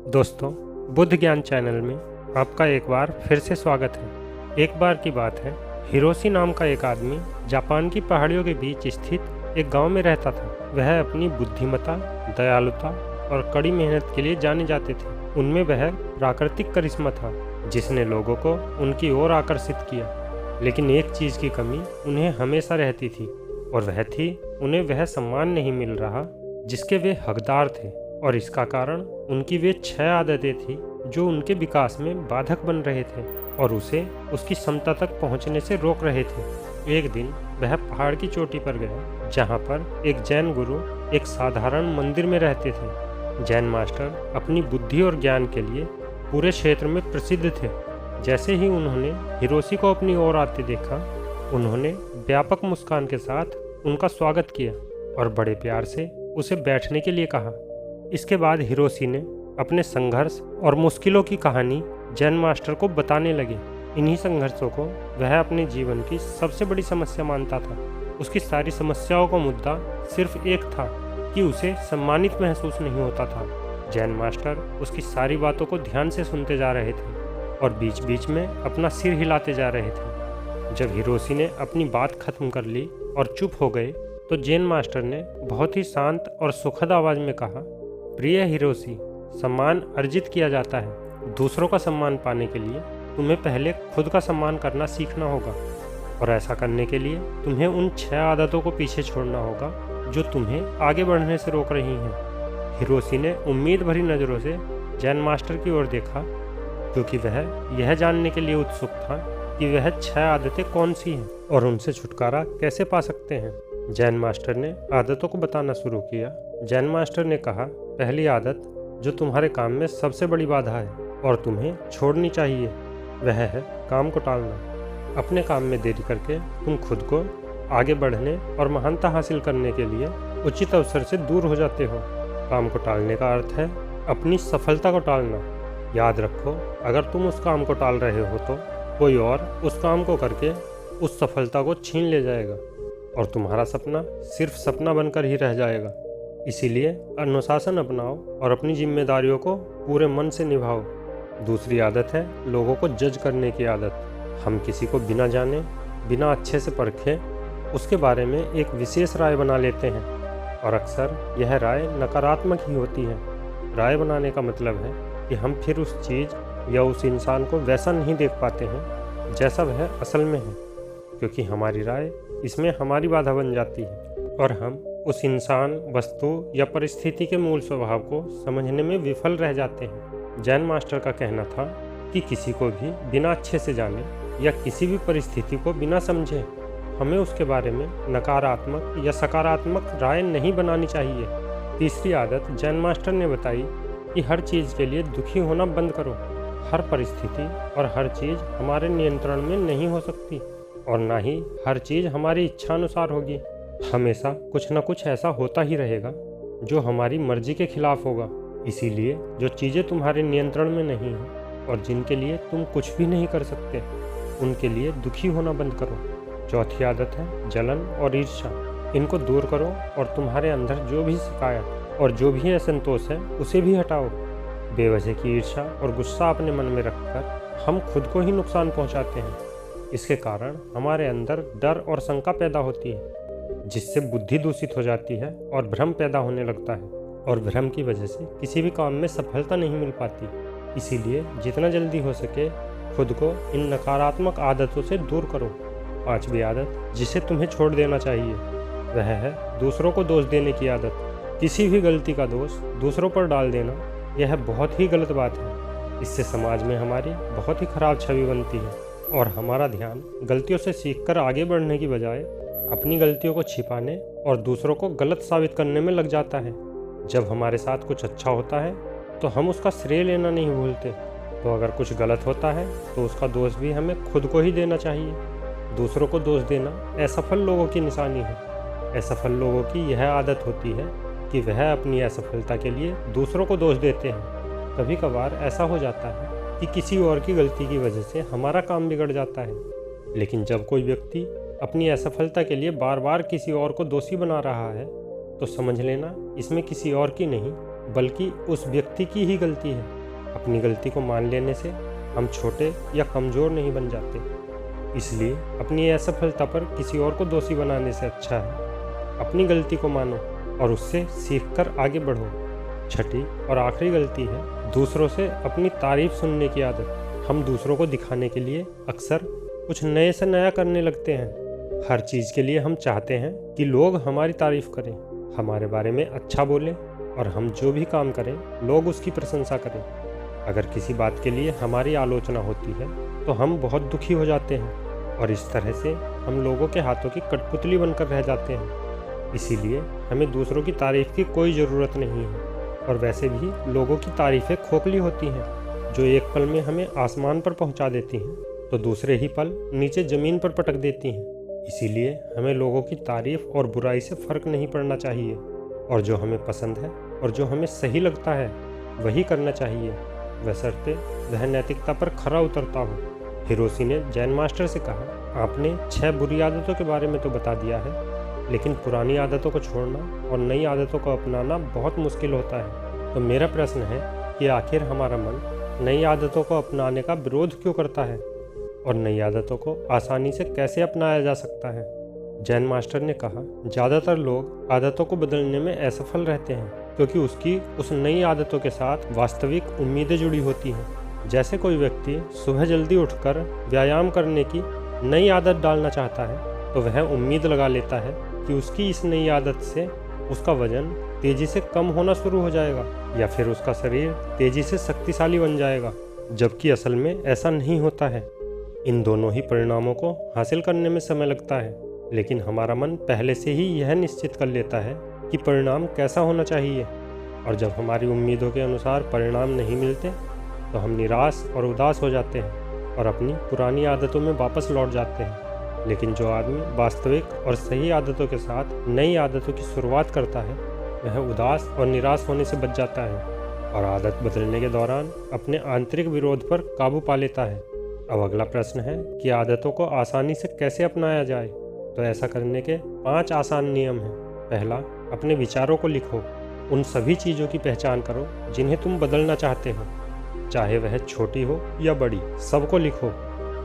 दोस्तों, बुद्ध ज्ञान चैनल में आपका एक बार फिर से स्वागत है। एक बार की बात है, हिरोशी नाम का एक आदमी जापान की पहाड़ियों के बीच स्थित एक गांव में रहता था। वह अपनी बुद्धिमत्ता, दयालुता और कड़ी मेहनत के लिए जाने जाते थे। उनमें वह प्राकृतिक करिश्मा था जिसने लोगों को उनकी ओर आकर्षित किया। लेकिन एक चीज़ की कमी उन्हें हमेशा रहती थी और वह थी उन्हें वह सम्मान नहीं मिल रहा जिसके वे हकदार थे। और इसका कारण उनकी वे 6 आदतें थी जो उनके विकास में बाधक बन रहे थे और उसे उसकी क्षमता तक पहुंचने से रोक रहे थे। एक दिन वह पहाड़ की चोटी पर गया जहां पर एक जैन गुरु एक साधारण मंदिर में रहते थे। जैन मास्टर अपनी बुद्धि और ज्ञान के लिए पूरे क्षेत्र में प्रसिद्ध थे। जैसे ही उन्होंने हिरोशी को अपनी ओर आते देखा, उन्होंने व्यापक मुस्कान के साथ उनका स्वागत किया और बड़े प्यार से उसे बैठने के लिए कहा। इसके बाद हिरोशी ने अपने संघर्ष और मुश्किलों की कहानी जैन मास्टर को बताने लगे। इन्हीं संघर्षों को वह अपने जीवन की सबसे बड़ी समस्या मानता था। उसकी सारी समस्याओं का मुद्दा सिर्फ एक था कि उसे सम्मानित महसूस नहीं होता था। जैन मास्टर उसकी सारी बातों को ध्यान से सुनते जा रहे थे और बीच बीच में अपना सिर हिलाते जा रहे थे। जब हिरोशी ने अपनी बात खत्म कर ली और चुप हो गए तो जैन मास्टर ने बहुत ही शांत और सुखद आवाज़ में कहा, प्रिय हिरोशी, सम्मान अर्जित किया जाता है। दूसरों का सम्मान पाने के लिए तुम्हें पहले खुद का सम्मान करना सीखना होगा और ऐसा करने के लिए तुम्हें उन 6 आदतों को पीछे छोड़ना होगा जो तुम्हें आगे बढ़ने से रोक रही हैं। हिरोशी ने उम्मीद भरी नज़रों से जैन मास्टर की ओर देखा क्योंकि वह यह जानने के लिए उत्सुक था कि वह 6 आदतें कौन सी हैं और उनसे छुटकारा कैसे पा सकते हैं। जैन मास्टर ने आदतों को बताना शुरू किया। जैन मास्टर ने कहा, पहली आदत जो तुम्हारे काम में सबसे बड़ी बाधा है और तुम्हें छोड़नी चाहिए वह है काम को टालना। अपने काम में देरी करके तुम खुद को आगे बढ़ने और महानता हासिल करने के लिए उचित अवसर से दूर हो जाते हो। काम को टालने का अर्थ है अपनी सफलता को टालना। याद रखो, अगर तुम उस काम को टाल रहे हो तो कोई और उस काम को करके उस सफलता को छीन ले जाएगा और तुम्हारा सपना सिर्फ सपना बनकर ही रह जाएगा। इसीलिए अनुशासन अपनाओ और अपनी जिम्मेदारियों को पूरे मन से निभाओ। दूसरी आदत है लोगों को जज करने की आदत। हम किसी को बिना जाने, बिना अच्छे से परखे उसके बारे में एक विशेष राय बना लेते हैं और अक्सर यह राय नकारात्मक ही होती है। राय बनाने का मतलब है कि हम फिर उस चीज़ या उस इंसान को वैसा नहीं देख पाते हैं जैसा वह असल में है, क्योंकि हमारी राय इसमें हमारी बाधा बन जाती है और हम उस इंसान, वस्तु या परिस्थिति के मूल स्वभाव को समझने में विफल रह जाते हैं। जैन मास्टर का कहना था कि किसी को भी बिना अच्छे से जाने या किसी भी परिस्थिति को बिना समझे हमें उसके बारे में नकारात्मक या सकारात्मक राय नहीं बनानी चाहिए। तीसरी आदत जैन मास्टर ने बताई कि हर चीज़ के लिए दुखी होना बंद करो। हर परिस्थिति और हर चीज़ हमारे नियंत्रण में नहीं हो सकती और ना ही हर चीज़ हमारी इच्छानुसार होगी। हमेशा कुछ न कुछ ऐसा होता ही रहेगा जो हमारी मर्जी के खिलाफ होगा। इसीलिए जो चीज़ें तुम्हारे नियंत्रण में नहीं हैं और जिनके लिए तुम कुछ भी नहीं कर सकते, उनके लिए दुखी होना बंद करो। चौथी आदत है जलन और ईर्ष्या। इनको दूर करो और तुम्हारे अंदर जो भी शिकायत और जो भी असंतोष है उसे भी हटाओ। बेवजह की ईर्ष्या और गुस्सा अपने मन में रखकर हम खुद को ही नुकसान पहुंचाते हैं। इसके कारण हमारे अंदर डर और शंका पैदा होती है जिससे बुद्धि दूषित हो जाती है और भ्रम पैदा होने लगता है और भ्रम की वजह से किसी भी काम में सफलता नहीं मिल पाती। इसीलिए जितना जल्दी हो सके खुद को इन नकारात्मक आदतों से दूर करो। पांचवी आदत जिसे तुम्हें छोड़ देना चाहिए वह है दूसरों को दोष देने की आदत। किसी भी गलती का दोष दूसरों पर डाल देना यह बहुत ही गलत बात है। इससे समाज में हमारी बहुत ही खराब छवि बनती है और हमारा ध्यान गलतियों से सीखकर आगे बढ़ने की बजाय अपनी गलतियों को छिपाने और दूसरों को गलत साबित करने में लग जाता है। जब हमारे साथ कुछ अच्छा होता है तो हम उसका श्रेय लेना नहीं भूलते, तो अगर कुछ गलत होता है तो उसका दोष भी हमें खुद को ही देना चाहिए। दूसरों को दोष देना असफल लोगों की निशानी है। असफल लोगों की यह आदत होती है कि वह अपनी असफलता के लिए दूसरों को दोष देते हैं। कभी कभार ऐसा हो जाता है कि किसी और की गलती की वजह से हमारा काम बिगड़ जाता है, लेकिन जब कोई व्यक्ति अपनी असफलता के लिए बार बार किसी और को दोषी बना रहा है तो समझ लेना इसमें किसी और की नहीं बल्कि उस व्यक्ति की ही गलती है। अपनी गलती को मान लेने से हम छोटे या कमज़ोर नहीं बन जाते। इसलिए अपनी असफलता पर किसी और को दोषी बनाने से अच्छा है अपनी गलती को मानो और उससे सीखकर आगे बढ़ो। छठी और आखिरी गलती है दूसरों से अपनी तारीफ सुनने की आदत। हम दूसरों को दिखाने के लिए अक्सर कुछ नए से नया करने लगते हैं। हर चीज़ के लिए हम चाहते हैं कि लोग हमारी तारीफ करें, हमारे बारे में अच्छा बोलें और हम जो भी काम करें लोग उसकी प्रशंसा करें। अगर किसी बात के लिए हमारी आलोचना होती है तो हम बहुत दुखी हो जाते हैं और इस तरह से हम लोगों के हाथों की कठपुतली बनकर रह जाते हैं। इसीलिए हमें दूसरों की तारीफ की कोई ज़रूरत नहीं है। और वैसे भी लोगों की तारीफ़ें खोखली होती हैं, जो एक पल में हमें आसमान पर पहुंचा देती हैं तो दूसरे ही पल नीचे ज़मीन पर पटक देती हैं। इसीलिए हमें लोगों की तारीफ़ और बुराई से फ़र्क नहीं पड़ना चाहिए और जो हमें पसंद है और जो हमें सही लगता है वही करना चाहिए, बशर्ते वह नैतिकता पर खरा उतरता हो। हिरोशी ने जैन मास्टर से कहा, आपने 6 बुरी आदतों के बारे में तो बता दिया है, लेकिन पुरानी आदतों को छोड़ना और नई आदतों को अपनाना बहुत मुश्किल होता है। तो मेरा प्रश्न है कि आखिर हमारा मन नई आदतों को अपनाने का विरोध क्यों करता है और नई आदतों को आसानी से कैसे अपनाया जा सकता है। जैन मास्टर ने कहा, ज़्यादातर लोग आदतों को बदलने में असफल रहते हैं क्योंकि उसकी उस नई आदतों के साथ वास्तविक उम्मीदें जुड़ी होती हैं। जैसे कोई व्यक्ति सुबह जल्दी उठकर व्यायाम करने की नई आदत डालना चाहता है तो वह उम्मीद लगा लेता है कि उसकी इस नई आदत से उसका वजन तेजी से कम होना शुरू हो जाएगा या फिर उसका शरीर तेजी से शक्तिशाली बन जाएगा, जबकि असल में ऐसा नहीं होता है। इन दोनों ही परिणामों को हासिल करने में समय लगता है, लेकिन हमारा मन पहले से ही यह निश्चित कर लेता है कि परिणाम कैसा होना चाहिए। और जब हमारी उम्मीदों के अनुसार परिणाम नहीं मिलते तो हम निराश और उदास हो जाते हैं और अपनी पुरानी आदतों में वापस लौट जाते हैं। लेकिन जो आदमी वास्तविक और सही आदतों के साथ नई आदतों की शुरुआत करता है वह उदास और निराश होने से बच जाता है और आदत बदलने के दौरान अपने आंतरिक विरोध पर काबू पा लेता है। अब अगला प्रश्न है कि आदतों को आसानी से कैसे अपनाया जाए। तो ऐसा करने के 5 आसान नियम हैं। पहला, अपने विचारों को लिखो। उन सभी चीज़ों की पहचान करो जिन्हें तुम बदलना चाहते हो, चाहे वह छोटी हो या बड़ी, सबको लिखो।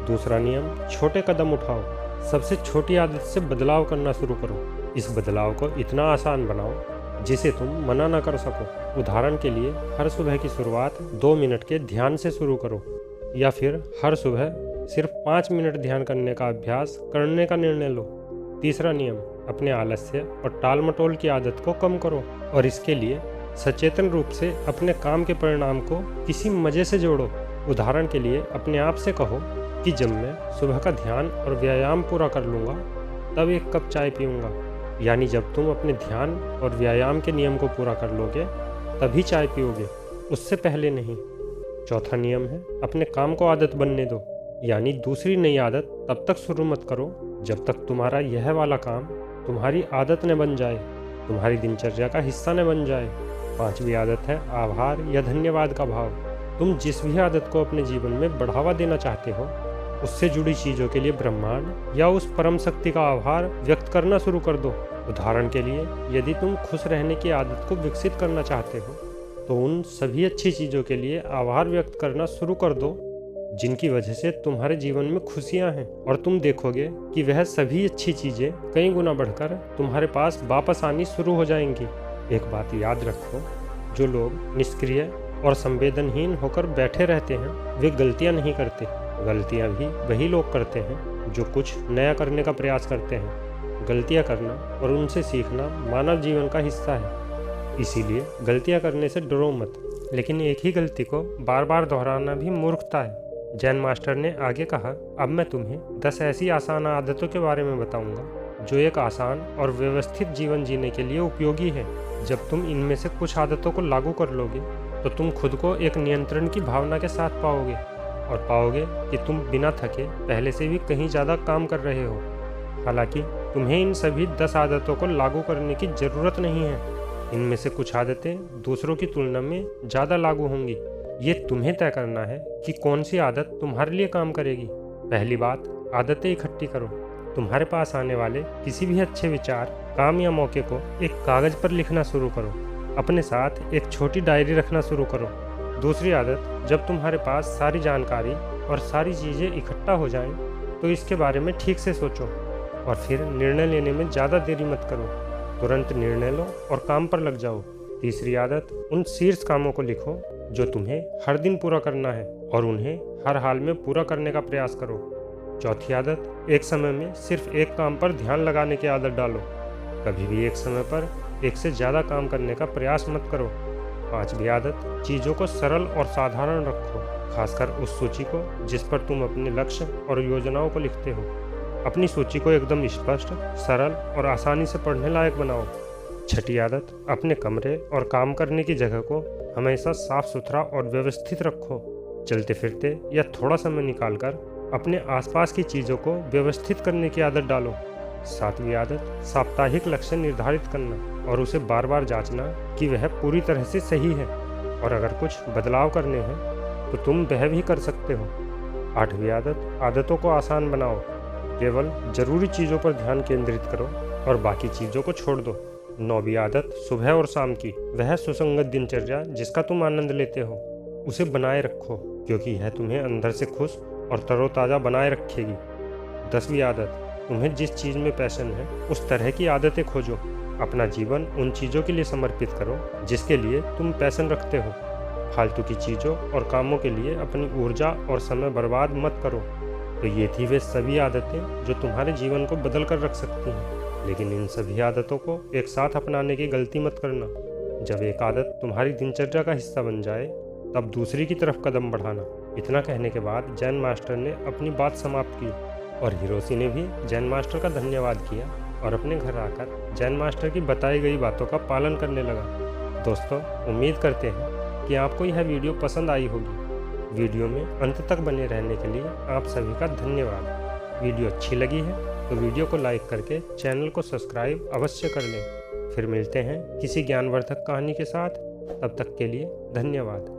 दूसरा नियम, छोटे कदम उठाओ। सबसे छोटी आदत से बदलाव करना शुरू करो। इस बदलाव को इतना आसान बनाओ जिसे तुम मना न कर सको। उदाहरण के लिए, हर सुबह की शुरुआत 2 मिनट के ध्यान से शुरू करो या फिर हर सुबह सिर्फ 5 मिनट ध्यान करने का अभ्यास करने का निर्णय लो। तीसरा नियम, अपने आलस्य और टाल मटोल की आदत को कम करो और इसके लिए सचेतन रूप से अपने काम के परिणाम को किसी मज़े से जोड़ो। उदाहरण के लिए, अपने आप से कहो कि जब मैं सुबह का ध्यान और व्यायाम पूरा कर लूँगा तब 1 कप चाय पीऊँगा। यानी जब तुम अपने ध्यान और व्यायाम के नियम को पूरा कर लोगे तभी चाय पियोगे, उससे पहले नहीं। चौथा नियम है, अपने काम को आदत बनने दो। यानी दूसरी नई आदत तब तक शुरू मत करो जब तक तुम्हारा यह वाला काम तुम्हारी आदत न बन जाए, तुम्हारी दिनचर्या का हिस्सा न बन जाए। 5वीं आदत है आभार या धन्यवाद का भाव। तुम जिस भी आदत को अपने जीवन में बढ़ावा देना चाहते हो उससे जुड़ी चीज़ों के लिए ब्रह्मांड या उस परम शक्ति का आभार व्यक्त करना शुरू कर दो। उदाहरण के लिए, यदि तुम खुश रहने की आदत को विकसित करना चाहते हो तो उन सभी अच्छी चीज़ों के लिए आभार व्यक्त करना शुरू कर दो जिनकी वजह से तुम्हारे जीवन में खुशियां हैं, और तुम देखोगे कि वह सभी अच्छी चीज़ें कई गुना बढ़कर तुम्हारे पास वापस आनी शुरू हो जाएंगी। एक बात याद रखो, जो लोग निष्क्रिय और संवेदनहीन होकर बैठे रहते हैं वे गलतियां नहीं करते। गलतियां भी वही लोग करते हैं जो कुछ नया करने का प्रयास करते हैं। गलतियां करना और उनसे सीखना मानव जीवन का हिस्सा है, इसीलिए गलतियां करने से डरो मत, लेकिन एक ही गलती को बार बार दोहराना भी मूर्खता है। जैन मास्टर ने आगे कहा, अब मैं तुम्हें 10 ऐसी आसान आदतों के बारे में बताऊंगा जो एक आसान और व्यवस्थित जीवन जीने के लिए उपयोगी है। जब तुम इनमें से कुछ आदतों को लागू कर लोगे तो तुम खुद को एक नियंत्रण की भावना के साथ पाओगे और पाओगे कि तुम बिना थके पहले से भी कहीं ज़्यादा काम कर रहे हो। हालांकि तुम्हें इन सभी 10 आदतों को लागू करने की ज़रूरत नहीं है। इनमें से कुछ आदतें दूसरों की तुलना में ज़्यादा लागू होंगी। ये तुम्हें तय करना है कि कौन सी आदत तुम्हारे लिए काम करेगी। पहली बात, आदतें इकट्ठी करो। तुम्हारे पास आने वाले किसी भी अच्छे विचार, काम या मौके को एक कागज़ पर लिखना शुरू करो। अपने साथ एक छोटी डायरी रखना शुरू करो। दूसरी आदत, जब तुम्हारे पास सारी जानकारी और सारी चीज़ें इकट्ठा हो जाएं, तो इसके बारे में ठीक से सोचो और फिर निर्णय लेने में ज़्यादा देरी मत करो। तुरंत निर्णय लो और काम पर लग जाओ। तीसरी आदत, उन शीर्ष कामों को लिखो जो तुम्हें हर दिन पूरा करना है और उन्हें हर हाल में पूरा करने का प्रयास करो। चौथी आदत, एक समय में सिर्फ एक काम पर ध्यान लगाने की आदत डालो। कभी भी एक समय पर एक से ज़्यादा काम करने का प्रयास मत करो। पांचवी आदत, चीज़ों को सरल और साधारण रखो, खासकर उस सूची को जिस पर तुम अपने लक्ष्य और योजनाओं को लिखते हो। अपनी सूची को एकदम स्पष्ट, सरल और आसानी से पढ़ने लायक बनाओ। छठी आदत, अपने कमरे और काम करने की जगह को हमेशा साफ सुथरा और व्यवस्थित रखो। चलते फिरते या थोड़ा समय निकालकर अपने आसपास की चीज़ों को व्यवस्थित करने की आदत डालो। सातवीं आदत, साप्ताहिक लक्ष्य निर्धारित करना और उसे बार बार जांचना कि वह पूरी तरह से सही है, और अगर कुछ बदलाव करने हैं तो तुम वह भी कर सकते हो। आठवीं आदत, आदतों को आसान बनाओ। केवल जरूरी चीज़ों पर ध्यान केंद्रित करो और बाकी चीज़ों को छोड़ दो। नौवीं आदत, सुबह और शाम की वह सुसंगत दिनचर्या जिसका तुम आनंद लेते हो, उसे बनाए रखो, क्योंकि यह तुम्हें अंदर से खुश और तरोताज़ा बनाए रखेगी। 10वीं आदत, तुम्हें जिस चीज़ में पैशन है उस तरह की आदतें खोजो। अपना जीवन उन चीज़ों के लिए समर्पित करो जिसके लिए तुम पैशन रखते हो। फालतू की चीज़ों और कामों के लिए अपनी ऊर्जा और समय बर्बाद मत करो। तो ये थी वे सभी आदतें जो तुम्हारे जीवन को बदल कर रख सकती हैं, लेकिन इन सभी आदतों को एक साथ अपनाने की गलती मत करना। जब एक आदत तुम्हारी दिनचर्या का हिस्सा बन जाए तब दूसरी की तरफ कदम बढ़ाना। इतना कहने के बाद जैन मास्टर ने अपनी बात समाप्त की और हिरोशी ने भी जैन मास्टर का धन्यवाद किया और अपने घर आकर जैन मास्टर की बताई गई बातों का पालन करने लगा। दोस्तों, उम्मीद करते हैं कि आपको यह वीडियो पसंद आई होगी। वीडियो में अंत तक बने रहने के लिए आप सभी का धन्यवाद। वीडियो अच्छी लगी है तो वीडियो को लाइक करके चैनल को सब्सक्राइब अवश्य कर लें। फिर मिलते हैं किसी ज्ञानवर्धक कहानी के साथ। तब तक के लिए धन्यवाद।